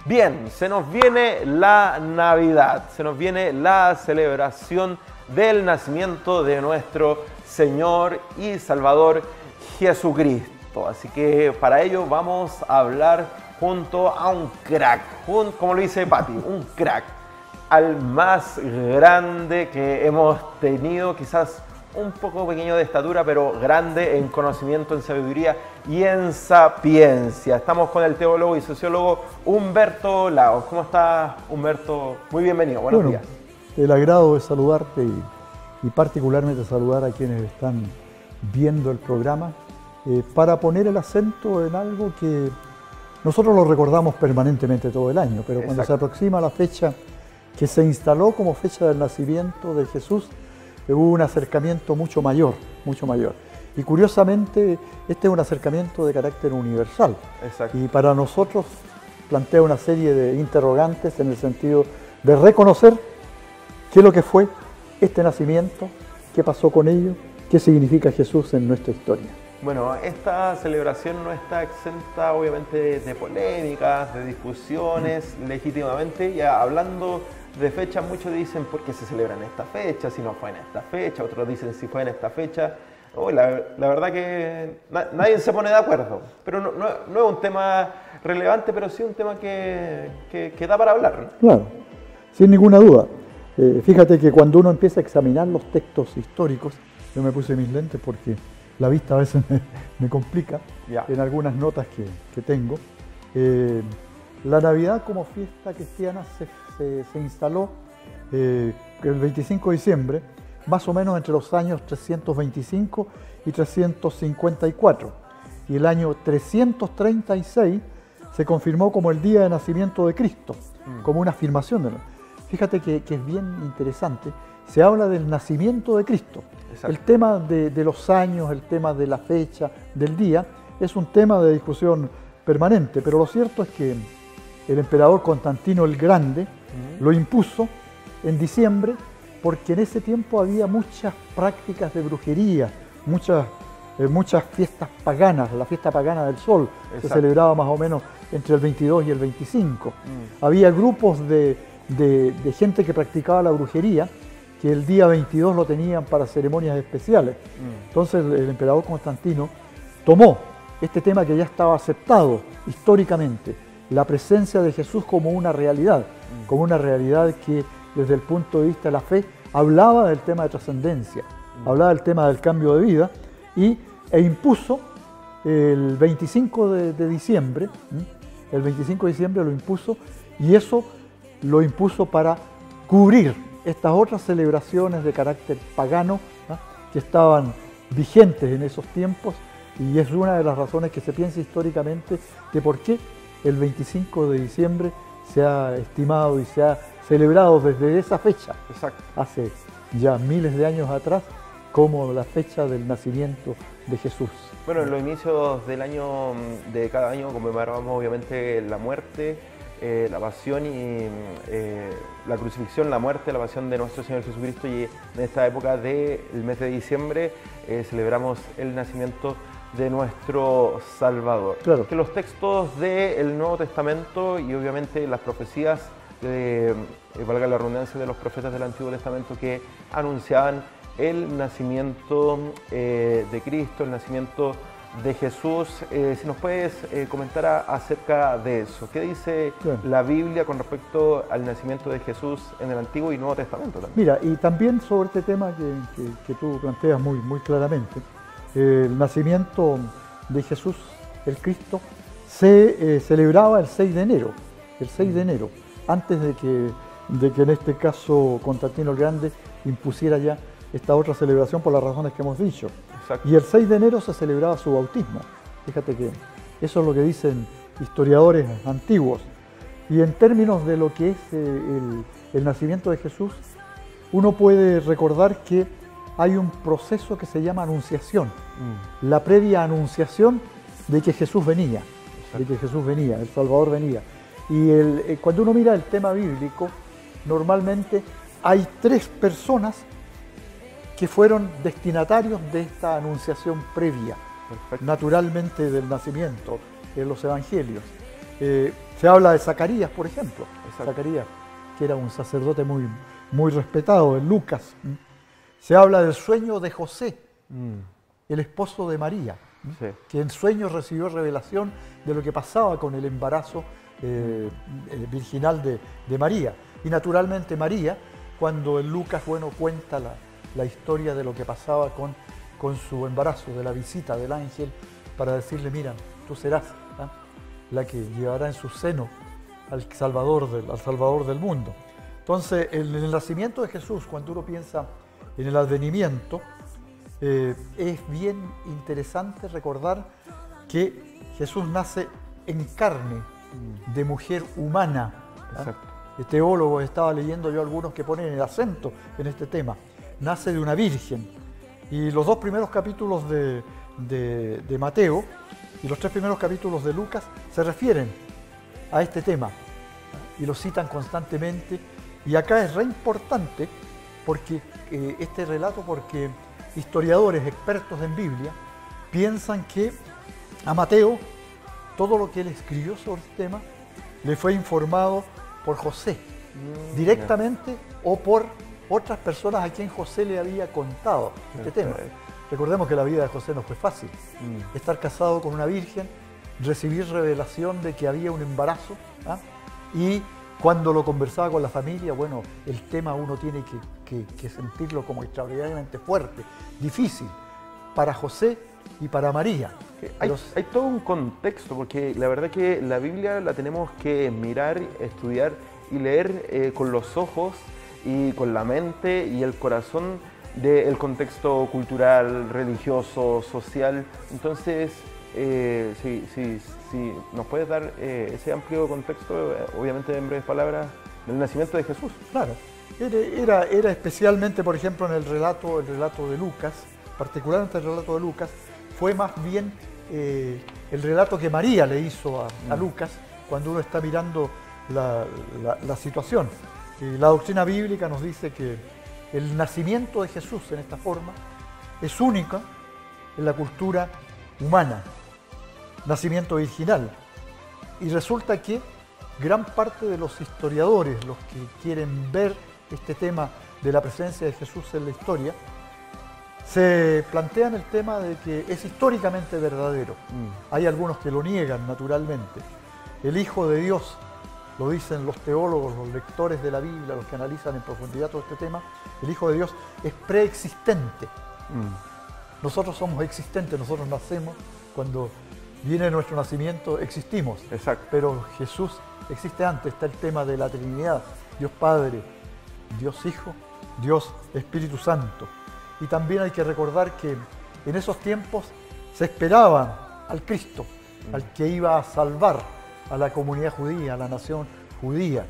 Bien, se nos viene la Navidad, se nos viene la celebración del nacimiento de nuestro Señor y Salvador Jesucristo. Así que para ello vamos a hablar junto a un crack, como lo dice Pati, un crack, al más grande que hemos tenido, quizás un poco pequeño de estatura, pero grande en conocimiento, en sabiduría y en sapiencia. Estamos con el teólogo y sociólogo Humberto Laos. ¿Cómo estás, Humberto? Muy bienvenido, buenos días. El agrado de saludarte y particularmente saludar a quienes están viendo el programa para poner el acento en algo que nosotros lo recordamos permanentemente todo el año, pero cuando se aproxima la fecha que se instaló como fecha del nacimiento de Jesús, hubo un acercamiento mucho mayor, mucho mayor. Y curiosamente, este es un acercamiento de carácter universal. Exacto. Y para nosotros plantea una serie de interrogantes en el sentido de reconocer qué es lo que fue este nacimiento, qué pasó con ello, qué significa Jesús en nuestra historia. Bueno, esta celebración no está exenta obviamente de polémicas, de discusiones, legítimamente, ya hablando de fecha, muchos dicen por qué se celebra en esta fecha, si no fue en esta fecha, otros dicen si fue en esta fecha. La verdad que nadie se pone de acuerdo, pero no es un tema relevante, pero sí un tema que da para hablar, ¿no? Claro, sin ninguna duda. Fíjate que cuando uno empieza a examinar los textos históricos, yo me puse mis lentes porque la vista a veces me complica en algunas notas que tengo. La Navidad como fiesta cristiana se instaló el 25 de diciembre, más o menos entre los años 325 y 354. Y el año 336 se confirmó como el día de nacimiento de Cristo, como una afirmación de él. Fíjate que es bien interesante, se habla del nacimiento de Cristo. Exacto. El tema de los años, el tema de la fecha, del día, es un tema de discusión permanente, pero lo cierto es que el emperador Constantino el Grande lo impuso en diciembre porque en ese tiempo había muchas prácticas de brujería, muchas fiestas paganas. La fiesta pagana del sol se celebraba más o menos entre el 22 y el 25. Había grupos de gente que practicaba la brujería que el día 22 lo tenían para ceremonias especiales. Entonces el emperador Constantino tomó este tema que ya estaba aceptado históricamente, la presencia de Jesús como una realidad que desde el punto de vista de la fe hablaba del tema de trascendencia, hablaba del tema del cambio de vida e impuso el 25 de diciembre, el 25 de diciembre lo impuso, y eso lo impuso para cubrir estas otras celebraciones de carácter pagano que estaban vigentes en esos tiempos, y es una de las razones que se piensa históricamente de por qué el 25 de diciembre se ha estimado y se ha celebrado desde esa fecha, hace ya miles de años atrás, como la fecha del nacimiento de Jesús. Bueno, en los inicios del año, de cada año, conmemoramos obviamente la muerte, la pasión y la crucifixión, la muerte, la pasión de nuestro Señor Jesucristo, y en esta época del mes de diciembre celebramos el nacimiento de nuestro Salvador. Claro. Que los textos del Nuevo Testamento y obviamente las profecías, valga la redundancia, de los profetas del Antiguo Testamento que anunciaban el nacimiento de Cristo, el nacimiento de Jesús. Si nos puedes comentar acerca de eso. ¿Qué dice la Biblia con respecto al nacimiento de Jesús en el Antiguo y Nuevo Testamento también? Mira, y también sobre este tema que tú planteas muy claramente, el nacimiento de Jesús, el Cristo, se celebraba el 6 de enero, antes de que en este caso Constantino el Grande impusiera ya esta otra celebración por las razones que hemos dicho. Y el 6 de enero se celebraba su bautismo. Fíjate que eso es lo que dicen historiadores antiguos. Y en términos de lo que es el nacimiento de Jesús, uno puede recordar que hay un proceso que se llama anunciación, la previa anunciación de que Jesús venía, el Salvador venía. Y cuando uno mira el tema bíblico, normalmente hay 3 personas que fueron destinatarios de esta anunciación previa, naturalmente del nacimiento, en los evangelios. Se habla de Zacarías, por ejemplo. Zacarías, que era un sacerdote muy respetado, en Lucas. Se habla del sueño de José, el esposo de María, que en sueños recibió revelación de lo que pasaba con el embarazo virginal de María. Y naturalmente María, cuando en Lucas, cuenta la historia de lo que pasaba con su embarazo, de la visita del ángel, para decirle, mira, tú serás la que llevará en su seno al Salvador del mundo. Entonces, en el nacimiento de Jesús, cuando uno piensa en el advenimiento, es bien interesante recordar que Jesús nace en carne, de mujer humana. Teólogos, estaba leyendo yo algunos que ponen el acento en este tema. Nace de una virgen. Y los 2 primeros capítulos de Mateo y los 3 primeros capítulos de Lucas se refieren a este tema y lo citan constantemente. Y acá es re importante porque este relato, porque historiadores expertos en Biblia piensan que a Mateo todo lo que él escribió sobre este tema le fue informado por José, directamente, o por otras personas a quien José le había contado este tema. Recordemos que la vida de José no fue fácil. Estar casado con una virgen, recibir revelación de que había un embarazo, y cuando lo conversaba con la familia, el tema uno tiene que sentirlo como extraordinariamente fuerte, difícil, para José y para María. Hay todo un contexto, porque la verdad que la Biblia la tenemos que mirar, estudiar y leer con los ojos y con la mente y el corazón del contexto cultural, religioso, social. Entonces, si nos puedes dar ese amplio contexto, obviamente en breves palabras, del nacimiento de Jesús. Claro, era especialmente, por ejemplo, en el relato de Lucas, particularmente el relato de Lucas, fue más bien el relato que María le hizo a Lucas cuando uno está mirando la situación. La doctrina bíblica nos dice que el nacimiento de Jesús en esta forma es único en la cultura humana, nacimiento virginal. Y resulta que gran parte de los historiadores, los que quieren ver este tema de la presencia de Jesús en la historia, se plantean el tema de que es históricamente verdadero. Hay algunos que lo niegan, naturalmente. El Hijo de Dios, lo dicen los teólogos, los lectores de la Biblia, los que analizan en profundidad todo este tema, el Hijo de Dios es preexistente. Nosotros somos existentes, nosotros nacemos, cuando viene nuestro nacimiento existimos. Exacto. Pero Jesús existe antes, está el tema de la Trinidad, Dios Padre, Dios Hijo, Dios Espíritu Santo. Y también hay que recordar que en esos tiempos se esperaba al Cristo, al que iba a salvar a la comunidad judía, a la nación judía.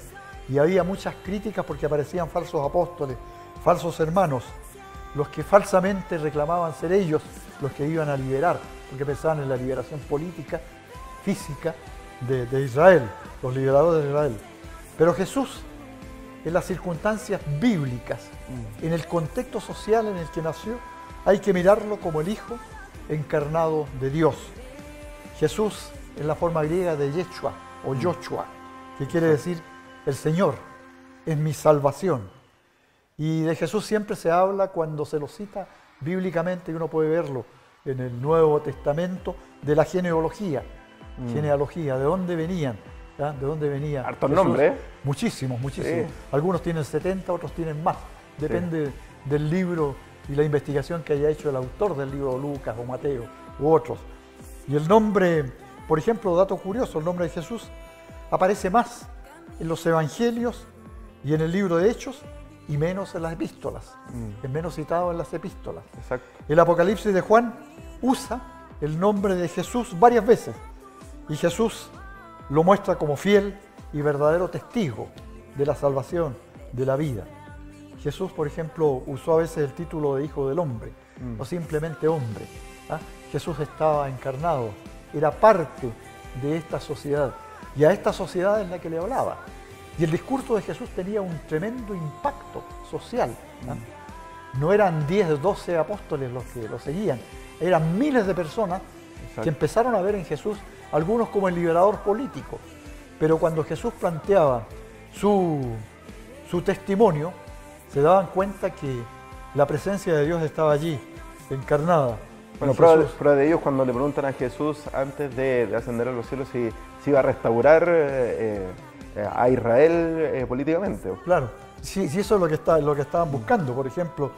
Y había muchas críticas porque aparecían falsos apóstoles, falsos hermanos, los que falsamente reclamaban ser ellos los que iban a liberar, porque pensaban en la liberación política, física de Israel, los liberadores de Israel. Pero Jesús, en las circunstancias bíblicas, en el contexto social en el que nació, hay que mirarlo como el Hijo encarnado de Dios. Jesús en la forma griega de Yeshua o Yoshua, que quiere decir el Señor, es mi salvación. Y de Jesús siempre se habla cuando se lo cita bíblicamente, y uno puede verlo en el Nuevo Testamento, de la genealogía. Genealogía, ¿de dónde venían? ¿De dónde venía? Hartos nombres. Muchísimos, muchísimos. Sí. Algunos tienen 70, otros tienen más. Depende Sí. del libro y la investigación que haya hecho el autor del libro, Lucas o Mateo u otros. Y el nombre, por ejemplo, dato curioso, el nombre de Jesús aparece más en los evangelios y en el libro de Hechos y menos en las epístolas. Es menos citado en las epístolas. Exacto. El Apocalipsis de Juan usa el nombre de Jesús varias veces y Jesús lo muestra como fiel y verdadero testigo de la salvación, de la vida. Jesús, por ejemplo, usó a veces el título de Hijo del Hombre, o simplemente hombre. Jesús estaba encarnado, era parte de esta sociedad, y a esta sociedad es la que le hablaba. Y el discurso de Jesús tenía un tremendo impacto social. No eran 10, 12 apóstoles los que lo seguían, eran miles de personas. Exacto. Que empezaron a ver en Jesús algunos como el liberador político, Pero cuando Jesús planteaba su testimonio, se daban cuenta que la presencia de Dios estaba allí, encarnada. Bueno, prueba de ello es cuando le preguntan a Jesús antes de ascender a los cielos si iba a restaurar a Israel políticamente. Claro, sí, eso es lo que estaban buscando. Por ejemplo,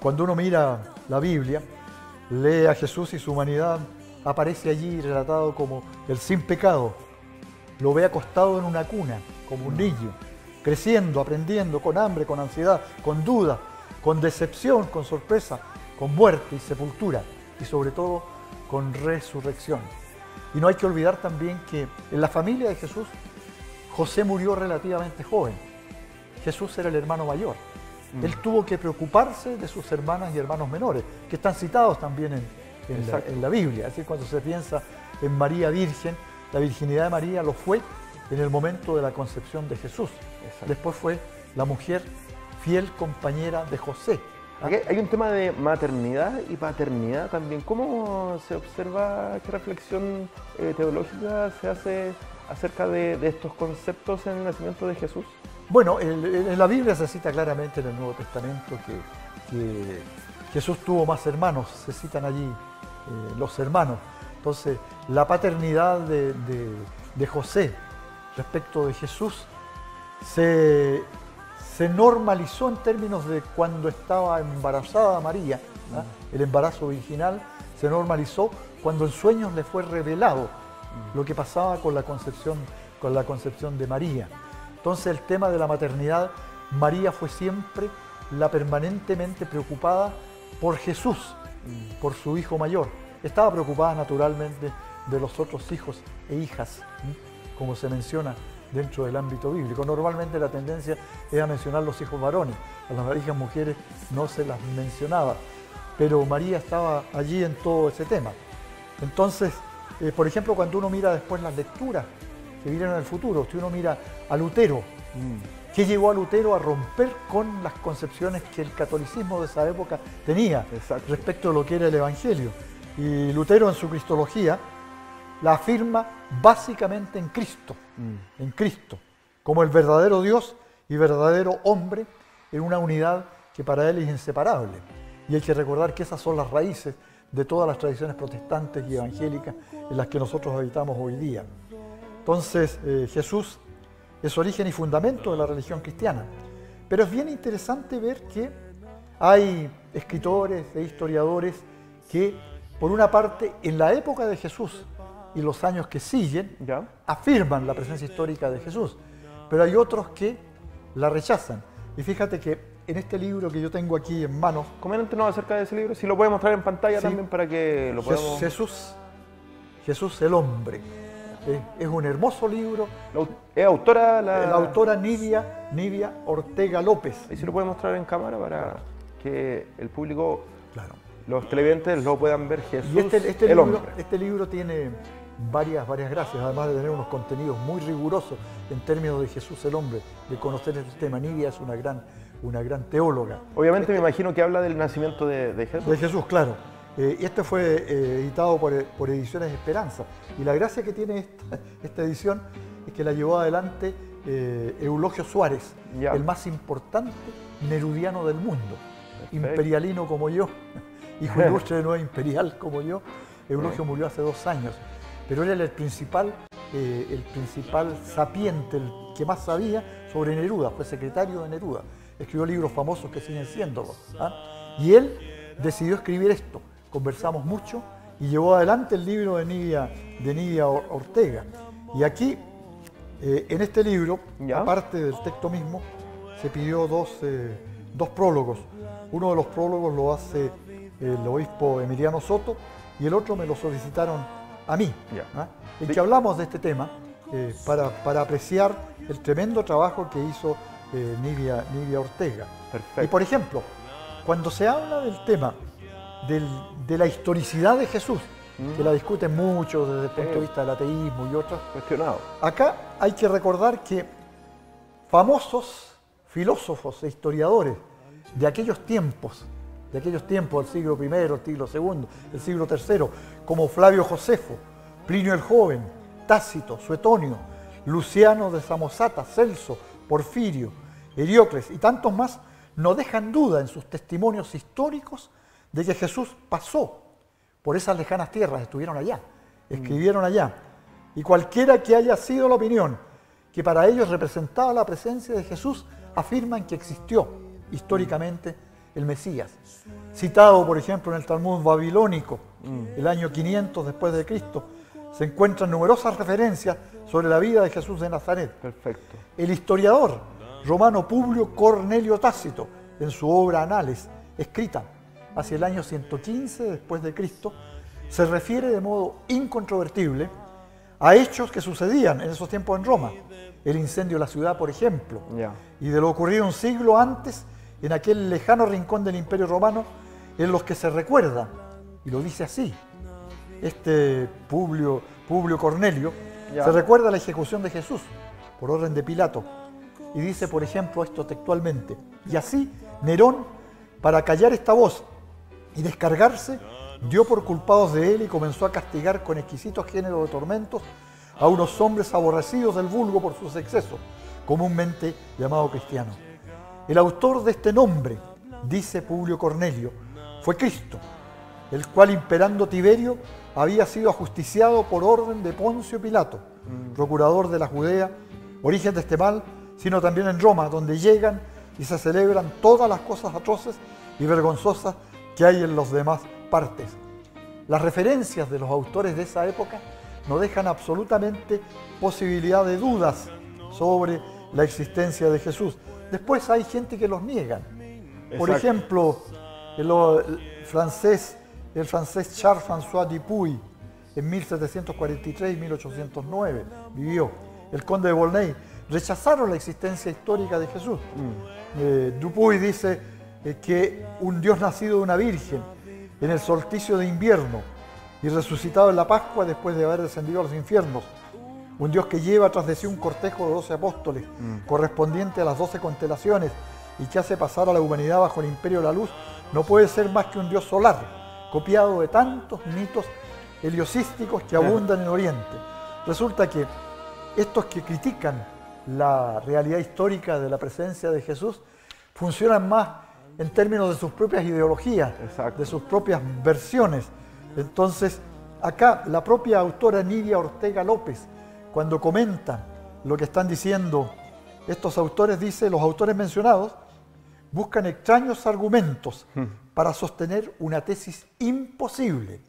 cuando uno mira la Biblia, lee a Jesús y su humanidad, aparece allí relatado como el sin pecado. Lo ve acostado en una cuna, como un niño, creciendo, aprendiendo, con hambre, con ansiedad, con duda, con decepción, con sorpresa, con muerte y sepultura, y sobre todo con resurrección. Y no hay que olvidar también que en la familia de Jesús, José murió relativamente joven. Jesús era el hermano mayor. Él tuvo que preocuparse de sus hermanas y hermanos menores, que están citados también en la Biblia. Es decir, cuando se piensa en María Virgen, la virginidad de María lo fue en el momento de la concepción de Jesús. Exacto. Después fue la mujer fiel compañera de José. Aquí hay un tema de maternidad y paternidad también. ¿Cómo se observa, qué reflexión teológica se hace acerca de estos conceptos en el nacimiento de Jesús? Bueno, en la Biblia se cita claramente en el Nuevo Testamento que Jesús tuvo más hermanos, se citan allí los hermanos. Entonces, la paternidad de José respecto de Jesús se normalizó en términos de cuando estaba embarazada María. El embarazo virginal se normalizó cuando en sueños le fue revelado lo que pasaba con la concepción de María. Entonces, el tema de la maternidad, María fue siempre la permanentemente preocupada por Jesús, por su hijo mayor. Estaba preocupada naturalmente de los otros hijos e hijas, como se menciona dentro del ámbito bíblico. Normalmente la tendencia es a mencionar los hijos varones, a las hijas mujeres no se las mencionaba, pero María estaba allí en todo ese tema. Entonces, por ejemplo, cuando uno mira después las lecturas que vienen en el futuro, si uno mira a Lutero, ¿qué llevó a Lutero a romper con las concepciones que el catolicismo de esa época tenía respecto a lo que era el Evangelio? Y Lutero en su Cristología la afirma básicamente en Cristo, como el verdadero Dios y verdadero hombre en una unidad que para él es inseparable. Y hay que recordar que esas son las raíces de todas las tradiciones protestantes y evangélicas en las que nosotros habitamos hoy día. Entonces, Jesús es origen y fundamento de la religión cristiana. Pero es bien interesante ver que hay escritores e historiadores que, por una parte, en la época de Jesús y los años que siguen, afirman la presencia histórica de Jesús, pero hay otros que la rechazan. Y fíjate que en este libro que yo tengo aquí en manos... Coméntanos acerca de ese libro, si lo puedes mostrar en pantalla también para que lo podamos... Jesús el hombre. Es un hermoso libro. ¿Es autora? La autora Nidia Ortega López. ¿Y si lo puede mostrar en cámara para que el público, los televidentes, lo puedan ver? Jesús y este libro tiene varias gracias, además de tener unos contenidos muy rigurosos en términos de Jesús el hombre, de conocer el tema. Nidia es una gran teóloga. Obviamente me imagino que habla del nacimiento de Jesús. De Jesús, claro. Este fue editado por Ediciones Esperanza. Y la gracia que tiene esta edición es que la llevó adelante Eulogio Suárez, el más importante nerudiano del mundo. Imperialino como yo, hijo ilustre de Nueva Imperial como yo. Eulogio murió hace 2 años, pero él era el principal sapiente, el que más sabía sobre Neruda, fue secretario de Neruda. Escribió libros famosos que siguen siéndolo. Y él decidió escribir esto. Conversamos mucho y llevó adelante el libro de Nidia Ortega. Y aquí, en este libro, aparte del texto mismo, se pidió dos prólogos. Uno de los prólogos lo hace el obispo Emiliano Soto y el otro me lo solicitaron a mí, en que hablamos de este tema para apreciar el tremendo trabajo que hizo Nidia Ortega. Perfecto. Y por ejemplo, cuando se habla del tema de la historicidad de Jesús, que la discuten mucho desde el punto de vista del ateísmo y otros, cuestionado. Acá hay que recordar que famosos filósofos e historiadores de aquellos tiempos del siglo I, el siglo II, el siglo III, como Flavio Josefo, Plinio el Joven, Tácito, Suetonio, Luciano de Samosata, Celso, Porfirio, Heriocles y tantos más no dejan duda en sus testimonios históricos de que Jesús pasó por esas lejanas tierras, estuvieron allá, escribieron allá. Y cualquiera que haya sido la opinión que para ellos representaba la presencia de Jesús, afirman que existió históricamente el Mesías. Citado, por ejemplo, en el Talmud babilónico, el año 500 después de Cristo, se encuentran numerosas referencias sobre la vida de Jesús de Nazaret. Perfecto. El historiador romano Publio Cornelio Tácito, en su obra Anales, escrita hacia el año 115 después de Cristo, se refiere de modo incontrovertible a hechos que sucedían en esos tiempos en Roma. El incendio de la ciudad, por ejemplo, y de lo ocurrido un siglo antes en aquel lejano rincón del Imperio Romano, en los que se recuerda, y lo dice así, Publio Cornelio, se recuerda la ejecución de Jesús por orden de Pilato, y dice, por ejemplo, esto textualmente: y así Nerón, para callar esta voz y descargarse, dio por culpados de él y comenzó a castigar con exquisitos géneros de tormentos a unos hombres aborrecidos del vulgo por sus excesos, comúnmente llamado cristiano. El autor de este nombre, dice Publio Cornelio, fue Cristo, el cual, imperando Tiberio, había sido ajusticiado por orden de Poncio Pilato, procurador de la Judea, origen de este mal, sino también en Roma, donde llegan y se celebran todas las cosas atroces y vergonzosas que hay en las demás partes. Las referencias de los autores de esa época no dejan absolutamente posibilidad de dudas sobre la existencia de Jesús. Después hay gente que los niegan. Por ejemplo, el francés Charles-François Dupuy, en 1743 y 1809 vivió. El conde de Volney rechazaron la existencia histórica de Jesús. Dupuy dice que un Dios nacido de una virgen en el solsticio de invierno y resucitado en la Pascua después de haber descendido a los infiernos. Un Dios que lleva tras de sí un cortejo de 12 apóstoles, correspondiente a las 12 constelaciones, y que hace pasar a la humanidad bajo el imperio de la luz, no puede ser más que un Dios solar, copiado de tantos mitos heliosísticos que abundan en Oriente. Resulta que estos que critican la realidad histórica de la presencia de Jesús funcionan más en términos de sus propias ideologías, de sus propias versiones. Entonces, acá la propia autora Nidia Ortega López, cuando comenta lo que están diciendo estos autores, dice: los autores mencionados buscan extraños argumentos para sostener una tesis imposible,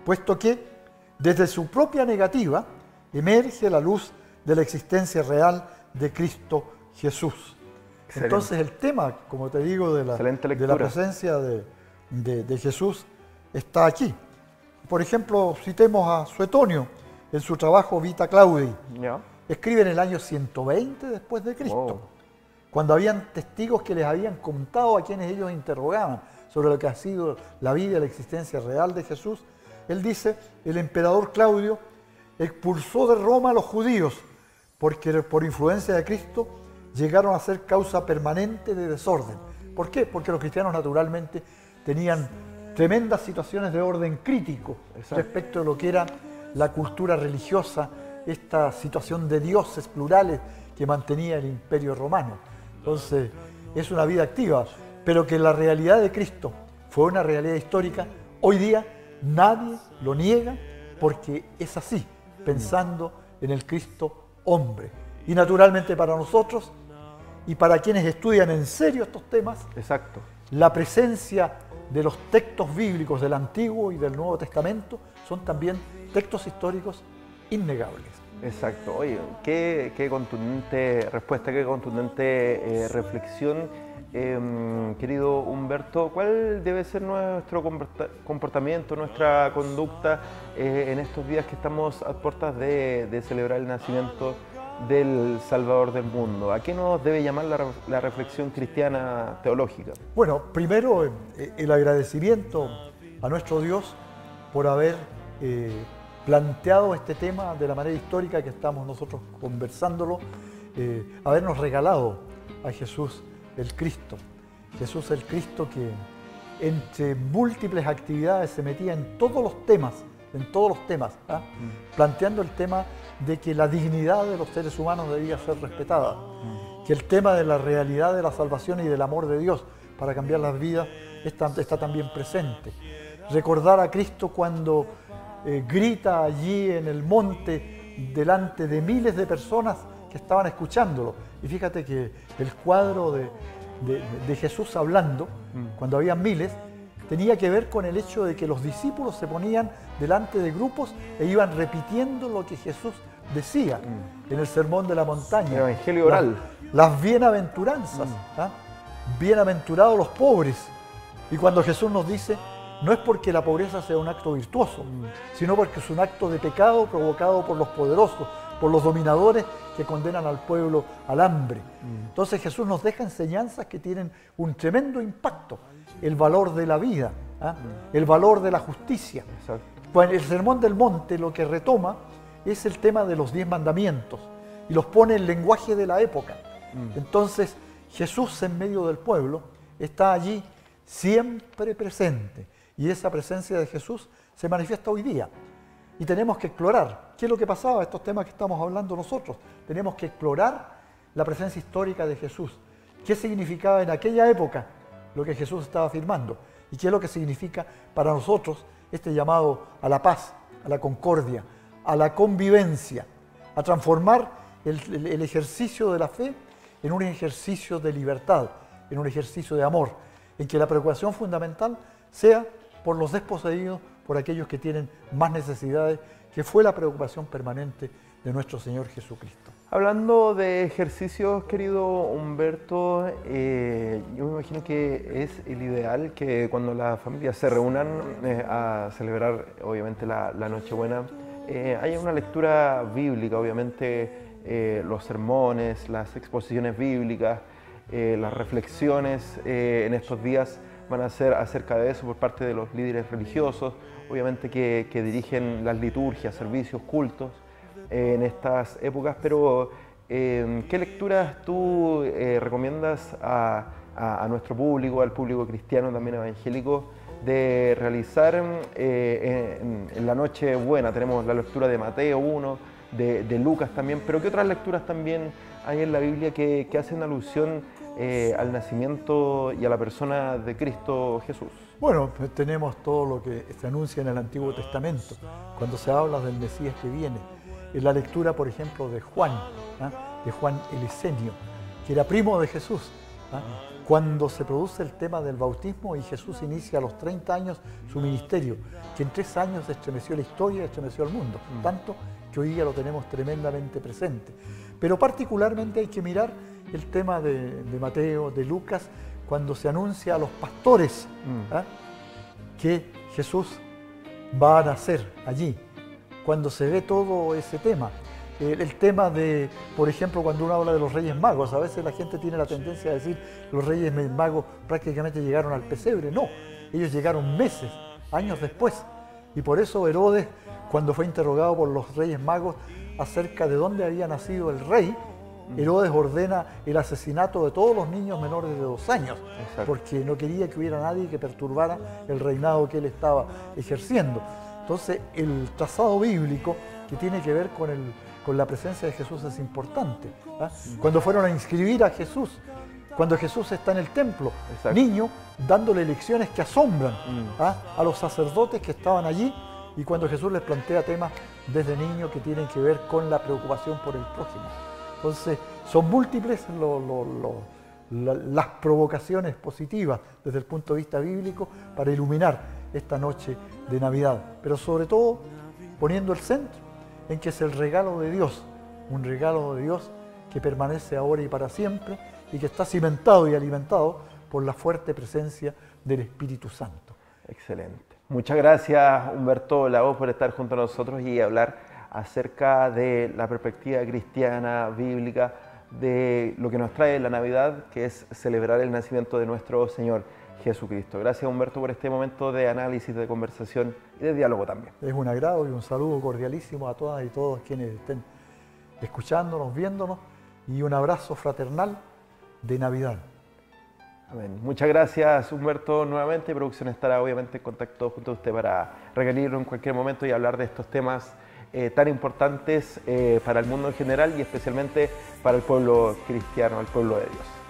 puesto que desde su propia negativa emerge la luz de la existencia real de Cristo Jesús. Excelente. Entonces el tema, como te digo, de la presencia de Jesús está aquí. Por ejemplo, citemos a Suetonio en su trabajo Vita Claudii. Escribe en el año 120 después de Cristo, cuando habían testigos que les habían contado a quienes ellos interrogaban sobre lo que ha sido la vida y la existencia real de Jesús. Él dice: el emperador Claudio expulsó de Roma a los judíos porque por influencia de Cristo llegaron a ser causa permanente de desorden. ¿Por qué? Porque los cristianos naturalmente tenían tremendas situaciones de orden crítico respecto de lo que era la cultura religiosa, esta situación de dioses plurales que mantenía el Imperio Romano. Entonces, es una vida activa, pero que la realidad de Cristo fue una realidad histórica, hoy día nadie lo niega porque es así, pensando en el Cristo hombre. Y naturalmente para nosotros y para quienes estudian en serio estos temas, la presencia de los textos bíblicos del Antiguo y del Nuevo Testamento son también textos históricos innegables. Exacto. Oye, qué contundente respuesta, qué contundente reflexión. Querido Humberto, ¿cuál debe ser nuestro comportamiento, nuestra conducta en estos días que estamos a puertas de celebrar el nacimiento del Salvador del mundo? ¿A qué nos debe llamar la reflexión cristiana teológica? Bueno, primero el agradecimiento a nuestro Dios por haber planteado este tema de la manera histórica que estamos nosotros conversándolo, habernos regalado a Jesús el Cristo. Jesús el Cristo que entre múltiples actividades se metía en todos los temas, planteando el tema de que la dignidad de los seres humanos debía ser respetada, que el tema de la realidad de la salvación y del amor de Dios para cambiar las vidas está también presente. Recordar a Cristo cuando grita allí en el monte delante de miles de personas que estaban escuchándolo. Y fíjate que el cuadro de Jesús hablando, cuando había miles, tenía que ver con el hecho de que los discípulos se ponían delante de grupos e iban repitiendo lo que Jesús decía en el Sermón de la Montaña. El Evangelio oral. Las bienaventuranzas. Bienaventurados los pobres. Y cuando Jesús nos dice, no es porque la pobreza sea un acto virtuoso, sino porque es un acto de pecado provocado por los poderosos, por los dominadores que condenan al pueblo al hambre. Entonces Jesús nos deja enseñanzas que tienen un tremendo impacto. El valor de la vida, el valor de la justicia. Exacto. Pues el Sermón del Monte lo que retoma es el tema de los 10 mandamientos y los pone en lenguaje de la época. Entonces Jesús en medio del pueblo está allí siempre presente y esa presencia de Jesús se manifiesta hoy día. Y tenemos que explorar qué es lo que pasaba, estos temas que estamos hablando nosotros. Tenemos que explorar la presencia histórica de Jesús. ¿Qué significaba en aquella época lo que Jesús estaba afirmando? ¿Y qué es lo que significa para nosotros este llamado a la paz, a la concordia, a la convivencia, a transformar el ejercicio de la fe en un ejercicio de libertad, en un ejercicio de amor, en que la preocupación fundamental sea por los desposeídos, por aquellos que tienen más necesidades, que fue la preocupación permanente de nuestro Señor Jesucristo. Hablando de ejercicios, querido Humberto, yo me imagino que es el ideal que cuando las familias se reúnan a celebrar, obviamente, la Nochebuena, haya una lectura bíblica, obviamente, los sermones, las exposiciones bíblicas, las reflexiones en estos días van a ser acerca de eso por parte de los líderes religiosos, obviamente que dirigen las liturgias, servicios, cultos en estas épocas, pero ¿qué lecturas tú recomiendas a nuestro público, al público cristiano, también evangélico, de realizar en la Nochebuena? Tenemos la lectura de Mateo 1, de Lucas también, pero ¿qué otras lecturas también hay en la Biblia que hacen alusión al nacimiento y a la persona de Cristo Jesús? Bueno, pues tenemos todo lo que se anuncia en el Antiguo Testamento, cuando se habla del Mesías que viene. En la lectura, por ejemplo, de Juan el Esenio, que era primo de Jesús, cuando se produce el tema del bautismo y Jesús inicia a los 30 años su ministerio, que en 3 años estremeció la historia, estremeció el mundo, tanto que hoy día lo tenemos tremendamente presente. Pero particularmente hay que mirar el tema de Mateo, de Lucas, cuando se anuncia a los pastores que Jesús va a nacer allí, cuando se ve todo ese tema. El tema de, por ejemplo, cuando uno habla de los Reyes Magos, a veces la gente tiene la tendencia a decir los Reyes Magos prácticamente llegaron al pesebre. No, ellos llegaron meses, años después. Y por eso Herodes, cuando fue interrogado por los Reyes Magos acerca de dónde había nacido el rey, Herodes ordena el asesinato de todos los niños menores de 2 años, porque no quería que hubiera nadie que perturbara el reinado que él estaba ejerciendo. Entonces, el trazado bíblico que tiene que ver con la presencia de Jesús es importante. Cuando fueron a inscribir a Jesús, cuando Jesús está en el templo, niño, dándole lecciones que asombran a los sacerdotes que estaban allí, y cuando Jesús les plantea temas desde niño que tienen que ver con la preocupación por el prójimo. Entonces, son múltiples las provocaciones positivas desde el punto de vista bíblico para iluminar esta noche de Navidad, pero sobre todo poniendo el centro en que es el regalo de Dios, un regalo de Dios que permanece ahora y para siempre y que está cimentado y alimentado por la fuerte presencia del Espíritu Santo. Excelente. Muchas gracias, Humberto Lagos, por estar junto a nosotros y hablar acerca de la perspectiva cristiana, bíblica, de lo que nos trae la Navidad, que es celebrar el nacimiento de nuestro Señor Jesucristo. Gracias, Humberto, por este momento de análisis, de conversación y de diálogo también. Es un agrado y un saludo cordialísimo a todas y todos quienes estén escuchándonos, viéndonos, y un abrazo fraternal de Navidad. Amén. Muchas gracias, Humberto, nuevamente. Producción estará obviamente en contacto junto a usted para requerirlo en cualquier momento y hablar de estos temas tan importantes para el mundo en general y especialmente para el pueblo cristiano, el pueblo de Dios.